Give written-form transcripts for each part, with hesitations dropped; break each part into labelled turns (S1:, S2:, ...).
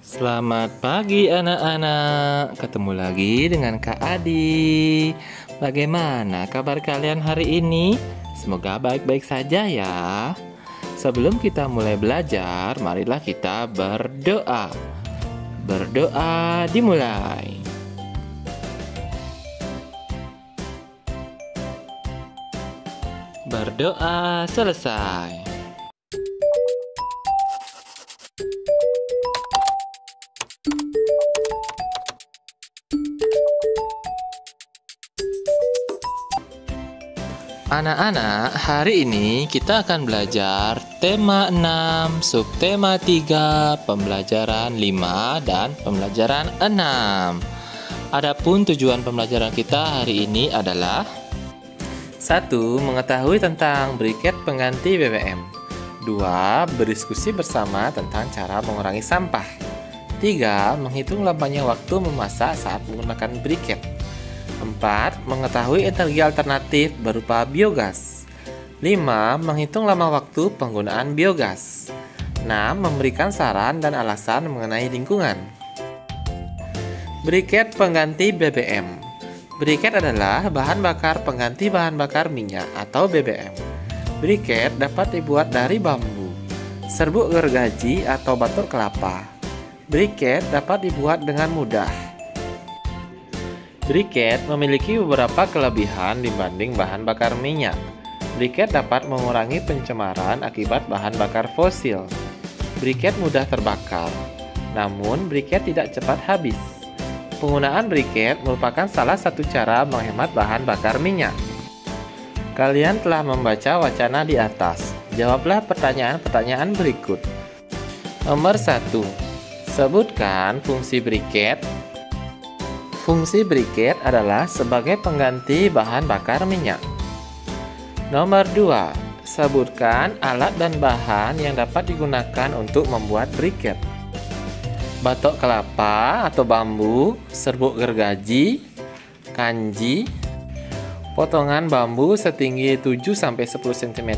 S1: Selamat pagi anak-anak, ketemu lagi dengan Kak Adi. Bagaimana kabar kalian hari ini? Semoga baik-baik saja ya. Sebelum kita mulai belajar, marilah kita berdoa. Berdoa dimulai. Berdoa selesai. Anak-anak, hari ini kita akan belajar tema 6, subtema 3, pembelajaran 5, dan pembelajaran 6. Adapun tujuan pembelajaran kita hari ini adalah 1. Mengetahui tentang briket pengganti BBM. 2. Berdiskusi bersama tentang cara mengurangi sampah. 3. Menghitung lamanya waktu memasak saat menggunakan briket. 4. Mengetahui energi alternatif berupa biogas. 5. Menghitung lama waktu penggunaan biogas. 6. Memberikan saran dan alasan mengenai lingkungan. Briket pengganti BBM. Briket adalah bahan bakar pengganti bahan bakar minyak atau BBM. Briket dapat dibuat dari bambu, serbuk gergaji atau batok kelapa. Briket dapat dibuat dengan mudah. Briket memiliki beberapa kelebihan dibanding bahan bakar minyak. Briket dapat mengurangi pencemaran akibat bahan bakar fosil. Briket mudah terbakar, namun briket tidak cepat habis. Penggunaan briket merupakan salah satu cara menghemat bahan bakar minyak. Kalian telah membaca wacana di atas. Jawablah pertanyaan-pertanyaan berikut. Nomor 1. Sebutkan fungsi briket. Fungsi briket adalah sebagai pengganti bahan bakar minyak. Nomor 2. Sebutkan alat dan bahan yang dapat digunakan untuk membuat briket. Batok kelapa atau bambu, serbuk gergaji, kanji, potongan bambu setinggi 7-10 cm,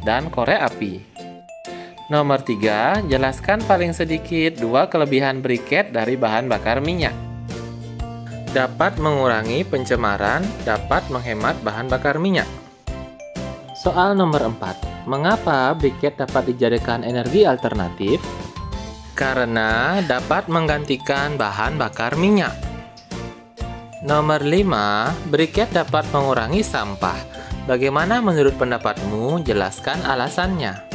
S1: dan korek api. Nomor 3. Jelaskan paling sedikit 2 kelebihan briket dari bahan bakar minyak. Dapat mengurangi pencemaran, dapat menghemat bahan bakar minyak. Soal nomor 4. Mengapa briket dapat dijadikan energi alternatif? Karena dapat menggantikan bahan bakar minyak. Nomor 5. Briket dapat mengurangi sampah. Bagaimana menurut pendapatmu? Jelaskan alasannya.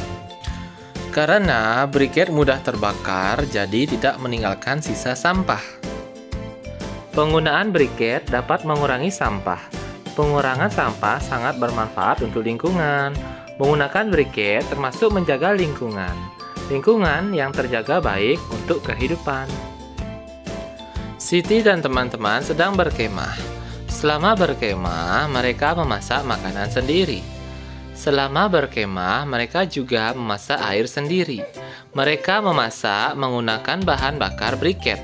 S1: Karena briket mudah terbakar, jadi tidak meninggalkan sisa sampah. Penggunaan briket dapat mengurangi sampah. Pengurangan sampah sangat bermanfaat untuk lingkungan. Menggunakan briket termasuk menjaga lingkungan. Lingkungan yang terjaga baik untuk kehidupan. Siti dan teman-teman sedang berkemah. Selama berkemah, mereka memasak makanan sendiri. Selama berkemah, mereka juga memasak air sendiri. Mereka memasak menggunakan bahan bakar briket.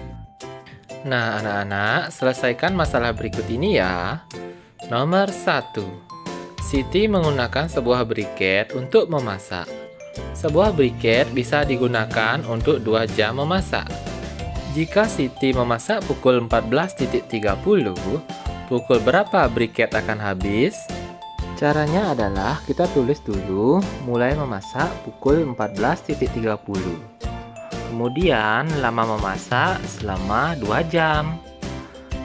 S1: Nah, anak-anak, selesaikan masalah berikut ini ya. Nomor 1. Siti menggunakan sebuah briket untuk memasak. Sebuah briket bisa digunakan untuk 2 jam memasak. Jika Siti memasak pukul 14.30, pukul berapa briket akan habis? Caranya adalah kita tulis dulu mulai memasak pukul 14.30. Kemudian lama memasak selama 2 jam.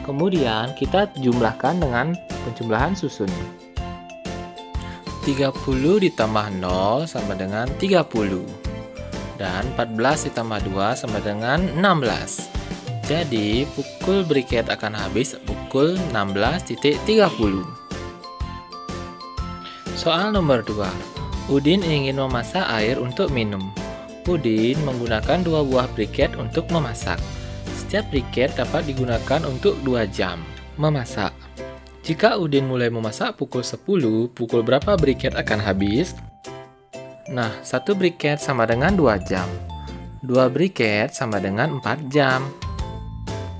S1: Kemudian kita jumlahkan dengan penjumlahan susun. 30 ditambah 0 sama dengan 30. Dan 14 ditambah 2 sama dengan 16. Jadi pukul briket akan habis pukul 16.30. Soal nomor 2. Udin ingin memasak air untuk minum. Udin menggunakan 2 buah briket untuk memasak. Setiap briket dapat digunakan untuk 2 jam memasak. Jika Udin mulai memasak pukul 10, pukul berapa briket akan habis? Nah, 1 briket sama dengan 2 jam. 2 briket sama dengan 4 jam.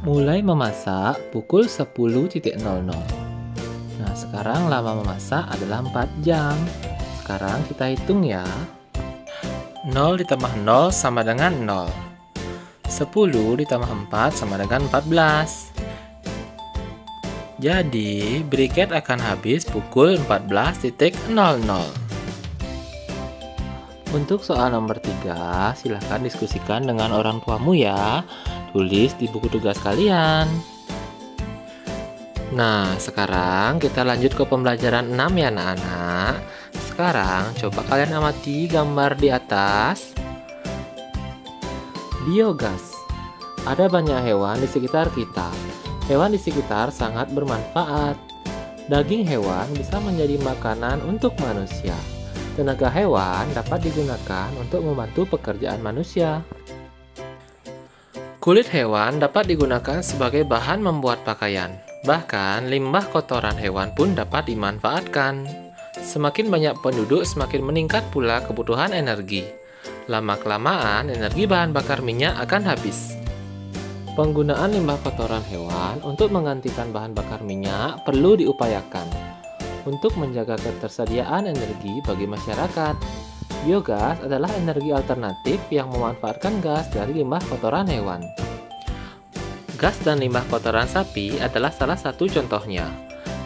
S1: Mulai memasak pukul 10.00. Nah, sekarang lama memasak adalah 4 jam. Sekarang kita hitung ya. 0 ditambah 0 sama dengan 0. 10 ditambah 4 sama dengan 14. Jadi, briket akan habis pukul 14.00. Untuk soal nomor 3, silahkan diskusikan dengan orang tuamu ya. Tulis di buku tugas kalian. Nah, sekarang kita lanjut ke pembelajaran 6 ya anak-anak. Sekarang coba kalian amati gambar di atas. Biogas. Ada banyak hewan di sekitar kita. Hewan di sekitar sangat bermanfaat. Daging hewan bisa menjadi makanan untuk manusia. Tenaga hewan dapat digunakan untuk membantu pekerjaan manusia. Kulit hewan dapat digunakan sebagai bahan membuat pakaian. Bahkan, limbah kotoran hewan pun dapat dimanfaatkan. Semakin banyak penduduk, semakin meningkat pula kebutuhan energi. Lama-kelamaan, energi bahan bakar minyak akan habis. Penggunaan limbah kotoran hewan untuk menggantikan bahan bakar minyak perlu diupayakan untuk menjaga ketersediaan energi bagi masyarakat. Biogas adalah energi alternatif yang memanfaatkan gas dari limbah kotoran hewan. Gas dan limbah kotoran sapi adalah salah satu contohnya.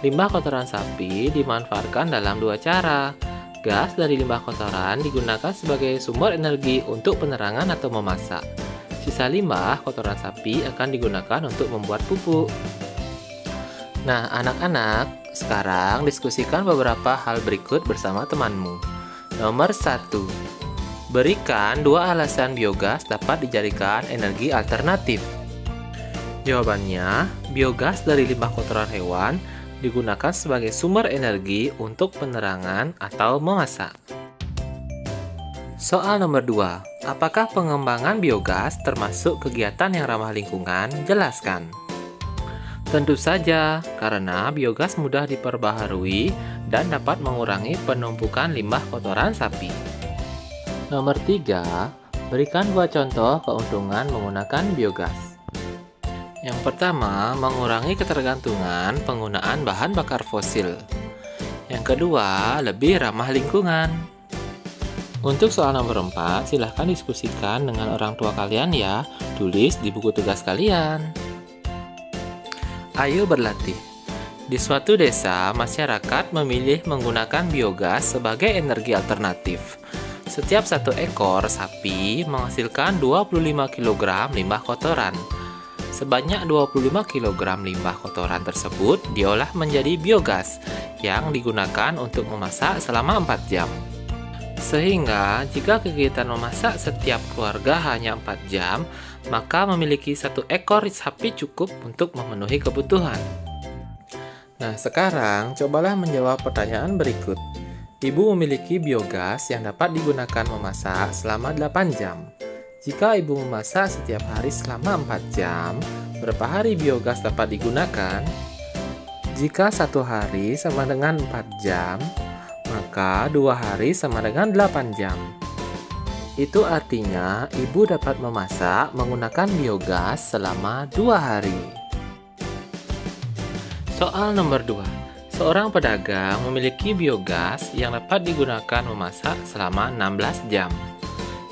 S1: Limbah kotoran sapi dimanfaatkan dalam dua cara. Gas dari limbah kotoran digunakan sebagai sumber energi untuk penerangan atau memasak. Sisa limbah kotoran sapi akan digunakan untuk membuat pupuk. Nah, anak-anak, sekarang diskusikan beberapa hal berikut bersama temanmu. Nomor 1. Berikan 2 alasan biogas dapat dijadikan energi alternatif. Jawabannya, biogas dari limbah kotoran hewan digunakan sebagai sumber energi untuk penerangan atau memasak. Soal nomor 2. Apakah pengembangan biogas termasuk kegiatan yang ramah lingkungan? Jelaskan. Tentu saja, karena biogas mudah diperbaharui dan dapat mengurangi penumpukan limbah kotoran sapi. Nomor 3. Berikan 2 contoh keuntungan menggunakan biogas. Yang pertama, mengurangi ketergantungan penggunaan bahan bakar fosil. Yang kedua, lebih ramah lingkungan. Untuk soal nomor 4, silahkan diskusikan dengan orang tua kalian ya. Tulis di buku tugas kalian. Ayo berlatih. Di suatu desa, masyarakat memilih menggunakan biogas sebagai energi alternatif. Setiap 1 ekor sapi menghasilkan 25 kg limbah kotoran. Sebanyak 25 kg limbah kotoran tersebut diolah menjadi biogas yang digunakan untuk memasak selama 4 jam. Sehingga jika kegiatan memasak setiap keluarga hanya 4 jam, maka memiliki 1 ekor sapi cukup untuk memenuhi kebutuhan. Nah, sekarang cobalah menjawab pertanyaan berikut. Ibu memiliki biogas yang dapat digunakan memasak selama 8 jam. Jika ibu memasak setiap hari selama 4 jam, berapa hari biogas dapat digunakan? Jika 1 hari sama dengan 4 jam, maka 2 hari sama dengan 8 jam. Itu artinya ibu dapat memasak menggunakan biogas selama 2 hari. Soal nomor 2. Seorang pedagang memiliki biogas yang dapat digunakan memasak selama 16 jam.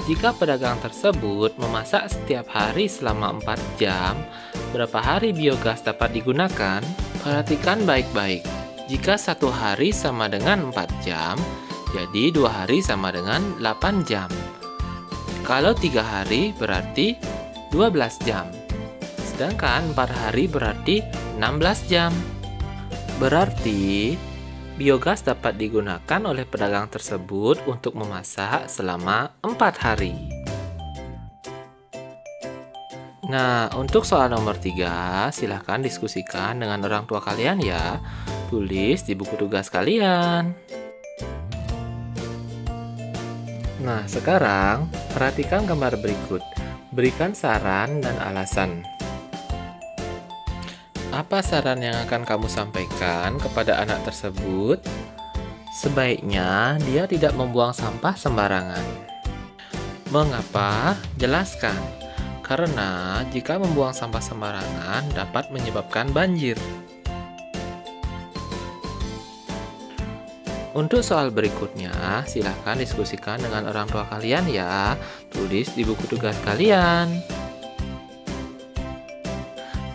S1: Jika pedagang tersebut memasak setiap hari selama 4 jam, berapa hari biogas dapat digunakan? Perhatikan baik-baik. Jika 1 hari sama dengan 4 jam, jadi 2 hari sama dengan 8 jam. Kalau 3 hari berarti 12 jam. Sedangkan 4 hari berarti 16 jam. Berarti, biogas dapat digunakan oleh pedagang tersebut untuk memasak selama 4 hari. Nah, untuk soal nomor 3, silahkan diskusikan dengan orang tua kalian ya. Tulis di buku tugas kalian. Nah, sekarang perhatikan gambar berikut. Berikan saran dan alasan. Apa saran yang akan kamu sampaikan kepada anak tersebut? Sebaiknya dia tidak membuang sampah sembarangan. Mengapa? Jelaskan. Karena jika membuang sampah sembarangan dapat menyebabkan banjir. Untuk soal berikutnya, silahkan diskusikan dengan orang tua kalian ya. Tulis di buku tugas kalian.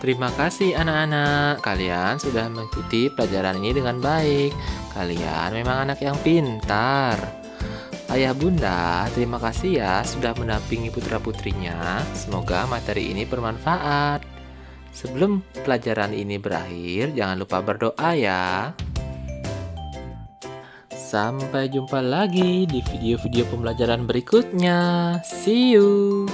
S1: Terima kasih anak-anak, kalian sudah mengikuti pelajaran ini dengan baik. Kalian memang anak yang pintar. Ayah bunda, terima kasih ya sudah mendampingi putra-putrinya. Semoga materi ini bermanfaat. Sebelum pelajaran ini berakhir, jangan lupa berdoa ya. Sampai jumpa lagi di video-video pembelajaran berikutnya. See you!